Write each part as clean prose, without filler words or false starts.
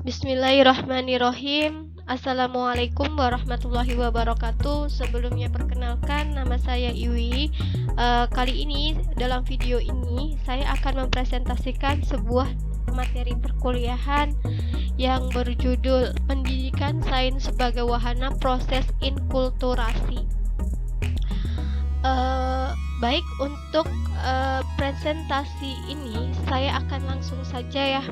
Bismillahirrahmanirrahim. Assalamualaikum warahmatullahi wabarakatuh. Sebelumnya perkenalkan, nama saya Iwi. Kali ini dalam video ini saya akan mempresentasikan sebuah materi perkuliahan yang berjudul Pendidikan Sains sebagai Wahana Proses Inkulturasi. Baik, untuk presentasi ini saya akan langsung saja ya.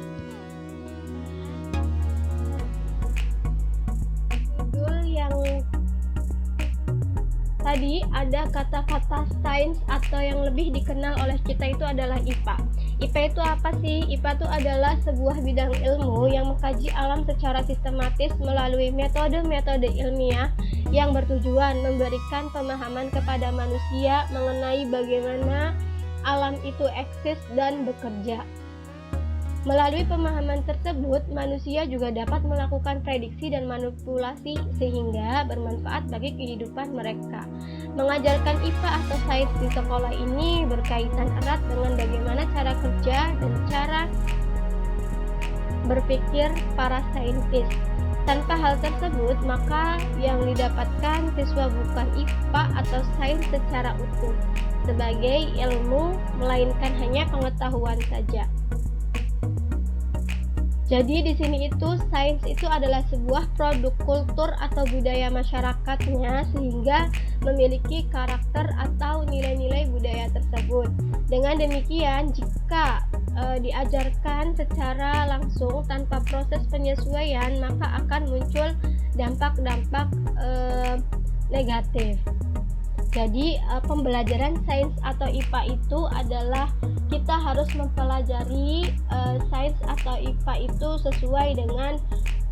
Tadi ada kata-kata sains atau yang lebih dikenal oleh kita itu adalah IPA. IPA itu apa sih? IPA itu adalah sebuah bidang ilmu yang mengkaji alam secara sistematis melalui metode-metode ilmiah yang bertujuan memberikan pemahaman kepada manusia mengenai bagaimana alam itu eksis dan bekerja. Melalui pemahaman tersebut, manusia juga dapat melakukan prediksi dan manipulasi sehingga bermanfaat bagi kehidupan mereka. Mengajarkan IPA atau sains di sekolah ini berkaitan erat dengan bagaimana cara kerja dan cara berpikir para saintis. Tanpa hal tersebut, maka yang didapatkan siswa bukan IPA atau sains secara utuh sebagai ilmu, melainkan hanya pengetahuan saja. Jadi di sini itu sains itu adalah sebuah produk kultur atau budaya masyarakatnya sehingga memiliki karakter atau nilai-nilai budaya tersebut. Dengan demikian, jika diajarkan secara langsung tanpa proses penyesuaian, maka akan muncul dampak-dampak negatif. Jadi pembelajaran sains atau IPA itu adalah kita harus mempelajari sains atau IPA itu sesuai dengan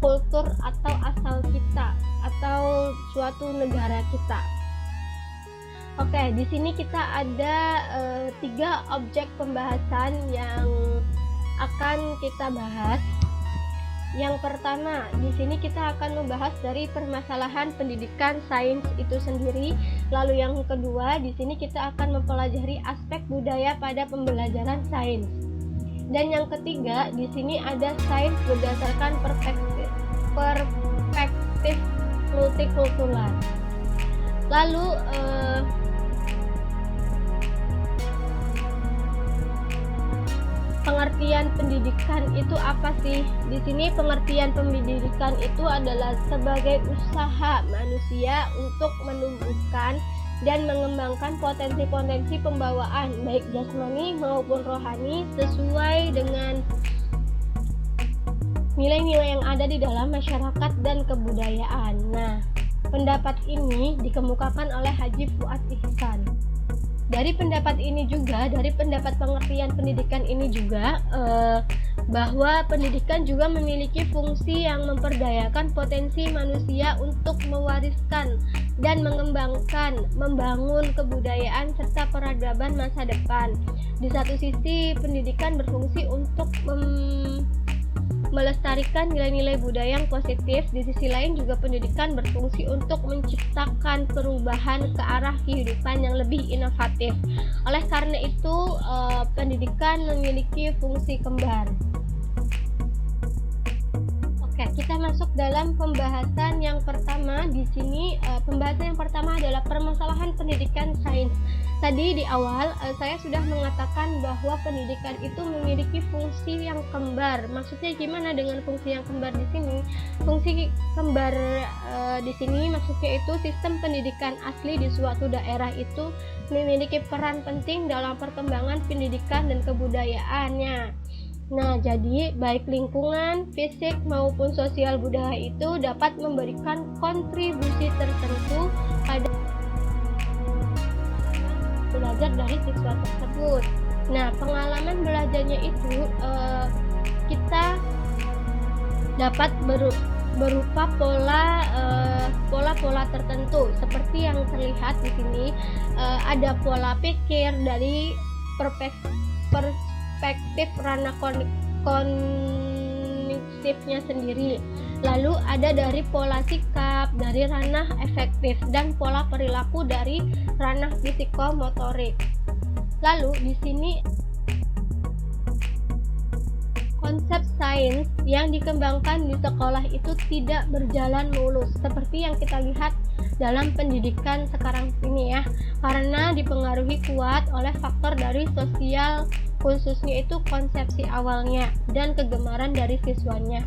kultur atau asal kita atau suatu negara kita. Oke, di sini kita ada 3 objek pembahasan yang akan kita bahas. Yang pertama, di sini kita akan membahas dari permasalahan pendidikan sains itu sendiri. Lalu yang kedua, di sini kita akan mempelajari aspek budaya pada pembelajaran sains. Dan yang ketiga, di sini ada sains berdasarkan perspektif multikultural. Lalu pengertian pendidikan itu apa sih? Di sini pengertian pendidikan itu adalah sebagai usaha manusia untuk menumbuhkan dan mengembangkan potensi-potensi pembawaan baik jasmani maupun rohani sesuai dengan nilai-nilai yang ada di dalam masyarakat dan kebudayaan. Nah, pendapat ini dikemukakan oleh Haji Fuad Ihsan. Dari pendapat ini juga, dari pendapat pengertian pendidikan ini juga bahwa pendidikan juga memiliki fungsi yang memperdayakan potensi manusia untuk mewariskan dan mengembangkan, membangun kebudayaan serta peradaban masa depan. Di satu sisi, pendidikan berfungsi untuk melestarikan nilai-nilai budaya yang positif. Di sisi lain juga pendidikan berfungsi untuk menciptakan perubahan ke arah kehidupan yang lebih inovatif. Oleh karena itu, pendidikan memiliki fungsi kembar. Oke, kita masuk dalam pembahasan yang pertama. Di sini pembahasan yang pertama adalah permasalahan pendidikan sains. Tadi di awal saya sudah mengatakan bahwa pendidikan itu memiliki fungsi yang kembar. Maksudnya gimana dengan fungsi yang kembar di sini? Fungsi kembar di sini maksudnya itu sistem pendidikan asli di suatu daerah itu memiliki peran penting dalam perkembangan pendidikan dan kebudayaannya. Nah, jadi baik lingkungan, fisik maupun sosial budaya itu dapat memberikan kontribusi tertentu pada belajar dari siswa tersebut. Nah, pengalaman belajarnya itu kita dapat berupa pola-pola tertentu seperti yang terlihat di sini. Ada pola pikir dari perspektif ranah kognitifnya sendiri. Lalu ada dari pola sikap, dari ranah efektif, dan pola perilaku dari ranah psikomotorik. Lalu di sini konsep sains yang dikembangkan di sekolah itu tidak berjalan mulus seperti yang kita lihat dalam pendidikan sekarang ini ya, karena dipengaruhi kuat oleh faktor dari sosial, khususnya itu konsepsi awalnya dan kegemaran dari siswanya,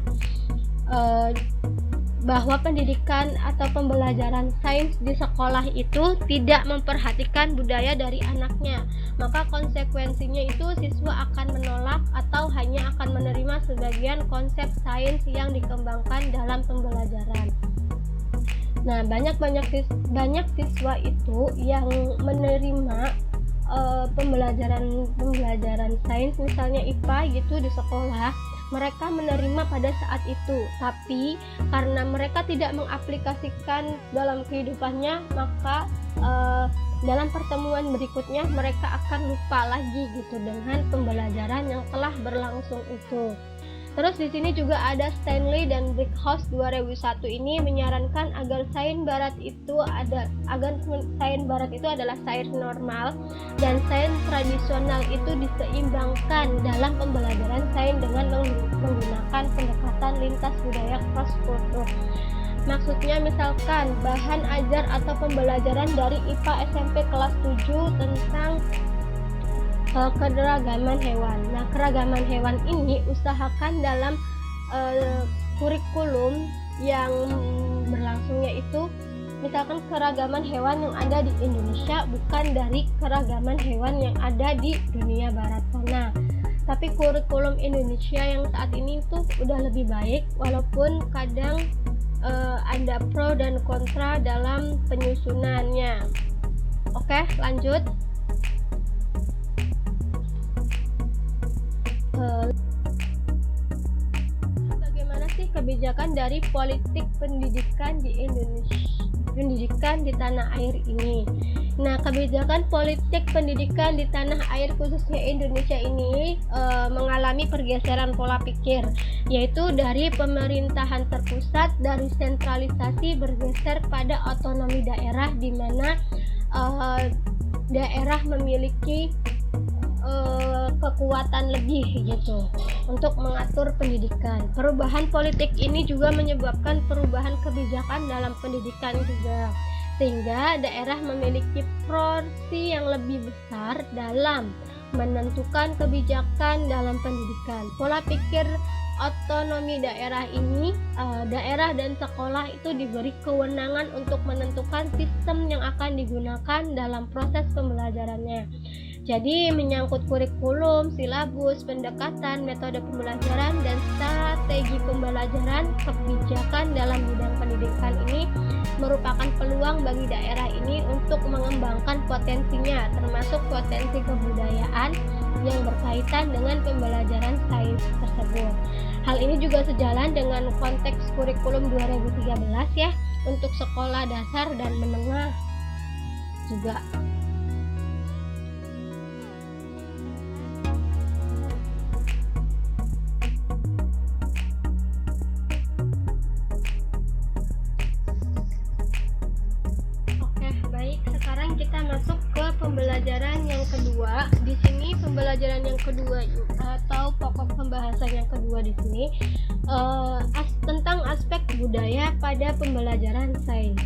bahwa pendidikan atau pembelajaran sains di sekolah itu tidak memperhatikan budaya dari anaknya, maka konsekuensinya itu siswa akan menolak atau hanya akan menerima sebagian konsep sains yang dikembangkan dalam pembelajaran. Nah, banyak siswa itu yang menerima pembelajaran sains, misalnya IPA gitu di sekolah, mereka menerima pada saat itu, tapi karena mereka tidak mengaplikasikan dalam kehidupannya, maka dalam pertemuan berikutnya mereka akan lupa lagi gitu dengan pembelajaran yang telah berlangsung itu. Terus di sini juga ada Stanley dan Brickhouse 2001 ini menyarankan agar sains barat itu adalah sains normal dan sains tradisional itu diseimbangkan dalam pembelajaran sains dengan menggunakan pendekatan lintas budaya cross culture. Maksudnya misalkan bahan ajar atau pembelajaran dari IPA SMP kelas 7 tentang keragaman hewan. Nah, keragaman hewan ini usahakan dalam kurikulum yang berlangsungnya itu misalkan keragaman hewan yang ada di Indonesia bukan dari keragaman hewan yang ada di dunia barat sana. Tapi kurikulum Indonesia yang saat ini tuh udah lebih baik, walaupun kadang ada pro dan kontra dalam penyusunannya. Oke, lanjut. Bagaimana sih kebijakan dari politik pendidikan di Indonesia, pendidikan di tanah air ini? Nah, kebijakan politik pendidikan di tanah air khususnya Indonesia ini mengalami pergeseran pola pikir, yaitu dari pemerintahan terpusat dari sentralisasi bergeser pada otonomi daerah, di mana daerah memiliki kekuatan lebih gitu untuk mengatur pendidikan. Perubahan politik ini juga menyebabkan perubahan kebijakan dalam pendidikan juga, sehingga daerah memiliki porsi yang lebih besar dalam menentukan kebijakan dalam pendidikan. Pola pikir otonomi daerah ini, daerah dan sekolah itu diberi kewenangan untuk menentukan sistem yang akan digunakan dalam proses pembelajarannya. Jadi menyangkut kurikulum, silabus, pendekatan, metode pembelajaran, dan strategi pembelajaran, kebijakan dalam bidang pendidikan ini merupakan peluang bagi daerah ini untuk mengembangkan potensinya, termasuk potensi kebudayaan yang berkaitan dengan pembelajaran sains tersebut. Hal ini juga sejalan dengan konteks kurikulum 2013 ya, untuk sekolah dasar dan menengah juga. Pembelajaran yang kedua. Di sini pembelajaran yang kedua atau pokok pembahasan yang kedua di sini tentang aspek budaya pada pembelajaran sains.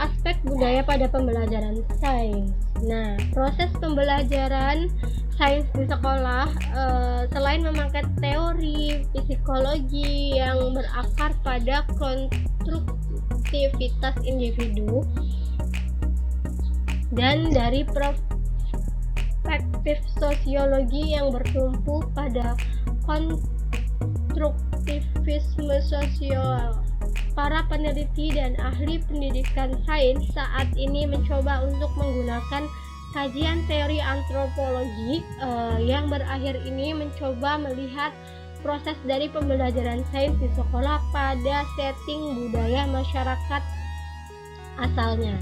Aspek budaya pada pembelajaran sains. Nah, proses pembelajaran sains di sekolah selain memakai teori psikologi yang berakar pada konstruktivitas individu dan dari perspektif sosiologi yang bertumpu pada konstruktivisme sosial, para peneliti dan ahli pendidikan sains saat ini mencoba untuk menggunakan kajian teori antropologi yang berakhir ini mencoba melihat proses dari pembelajaran sains di sekolah pada setting budaya masyarakat asalnya.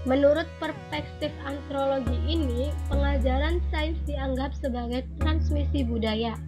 Menurut perspektif antropologi ini, pengajaran sains dianggap sebagai transmisi budaya,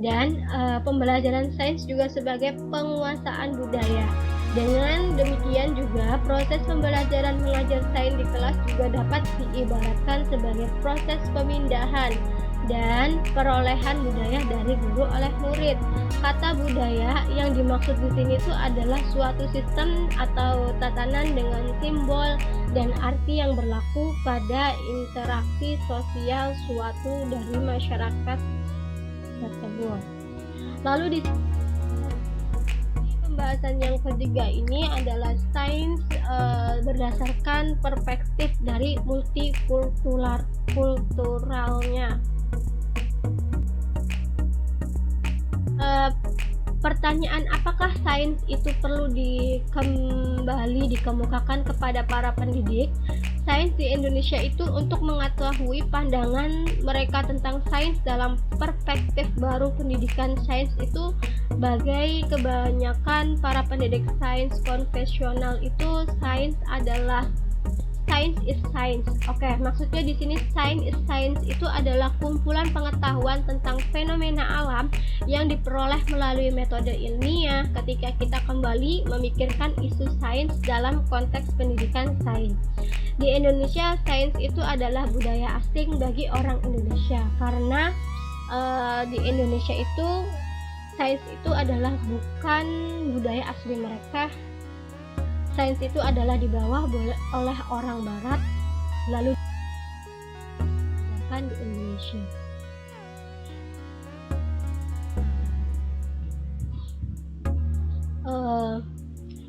dan pembelajaran sains juga sebagai penguasaan budaya. Dengan demikian juga, proses pembelajaran mengajar sains di kelas juga dapat diibaratkan sebagai proses pemindahan dan perolehan budaya dari guru oleh murid. Kata budaya yang dimaksud di sini itu adalah suatu sistem atau tatanan dengan simbol dan arti yang berlaku pada interaksi sosial suatu dari masyarakat tersebut. Lalu di pembahasan yang ketiga ini adalah sains berdasarkan perspektif dari multikulturalnya. Pertanyaan apakah sains itu perlu dikemukakan kepada para pendidik? Sains di Indonesia itu untuk mengetahui pandangan mereka tentang sains dalam perspektif baru pendidikan sains itu, bagai kebanyakan para pendidik sains konvensional itu sains adalah science is science. Oke, maksudnya di sini science is science itu adalah kumpulan pengetahuan tentang fenomena alam yang diperoleh melalui metode ilmiah ketika kita kembali memikirkan isu sains dalam konteks pendidikan sains. Di Indonesia, sains itu adalah budaya asing bagi orang Indonesia karena di Indonesia itu sains itu adalah bukan budaya asli mereka. Sains itu adalah dibawa oleh orang barat lalu di Indonesia.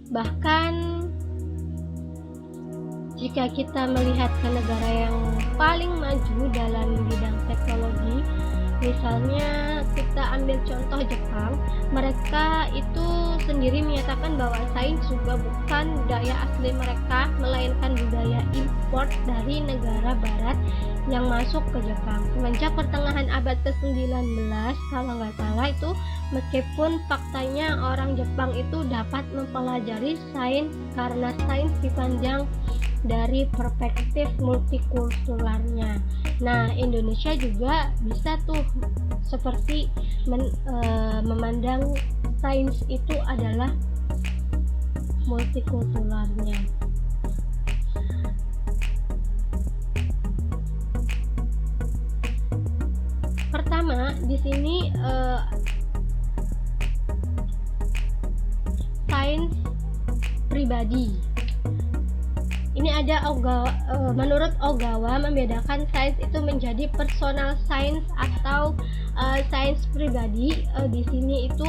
Bahkan jika kita melihat ke negara yang paling maju dalam bidang teknologi, misalnya kita ambil contoh Jepang, mereka itu sendiri menyatakan bahwa sains juga bukan budaya asli mereka, melainkan budaya import dari negara barat yang masuk ke Jepang. Semenjak pertengahan abad ke-19 kalau nggak salah itu, meskipun faktanya orang Jepang itu dapat mempelajari sains karena sains dipandang dari perspektif multikulturalnya. Nah, Indonesia juga bisa tuh seperti memandang sains itu adalah multikulturalnya. Pertama, di sini sains pribadi. Ini ada menurut Ogawa membedakan sains itu menjadi personal science atau sains pribadi. Di sini itu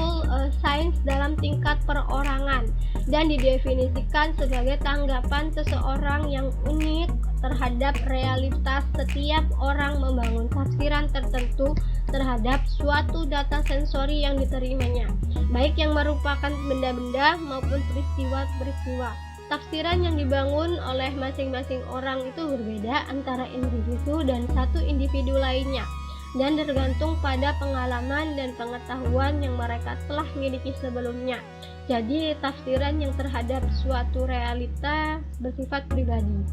sains dalam tingkat perorangan dan didefinisikan sebagai tanggapan seseorang yang unik terhadap realitas. Setiap orang membangun tafsiran tertentu terhadap suatu data sensori yang diterimanya, baik yang merupakan benda-benda maupun peristiwa-peristiwa. Tafsiran yang dibangun oleh masing-masing orang itu berbeda antara individu dan satu individu lainnya, dan tergantung pada pengalaman dan pengetahuan yang mereka telah miliki sebelumnya. Jadi tafsiran yang terhadap suatu realita bersifat pribadi.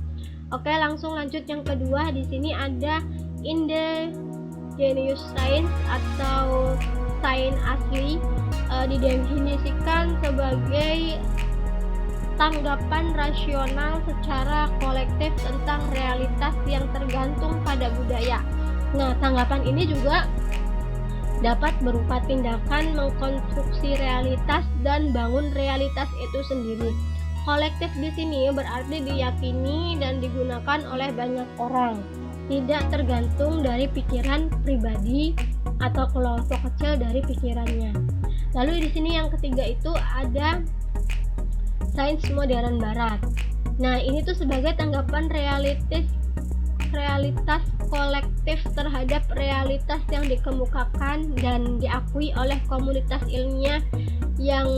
Oke, langsung lanjut yang kedua. Di sini ada indigenous science atau sains asli, didefinisikan sebagai tanggapan rasional secara kolektif tentang realitas yang tergantung pada budaya. Nah, tanggapan ini juga dapat berupa tindakan mengkonstruksi realitas dan bangun realitas itu sendiri. Kolektif di sini berarti diyakini dan digunakan oleh banyak orang, tidak tergantung dari pikiran pribadi atau kelompok kecil dari pikirannya. Lalu di sini yang ketiga itu ada sains modern barat. Nah, ini tuh sebagai tanggapan realitas kolektif terhadap realitas yang dikemukakan dan diakui oleh komunitas ilmiah yang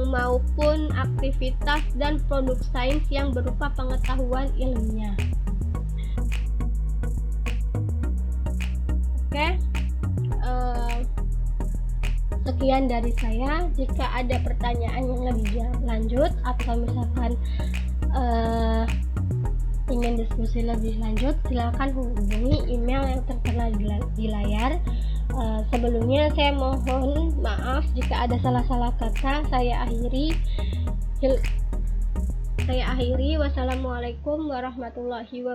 maupun aktivitas dan produk sains yang berupa pengetahuan ilmiah. Oke. Sekian dari saya. Jika ada pertanyaan yang lebih lanjut atau misalkan ingin diskusi lebih lanjut, silakan hubungi email yang tertera di layar. Sebelumnya saya mohon maaf jika ada salah-salah kata. Saya akhiri. Wassalamualaikum warahmatullahi wabarakatuh.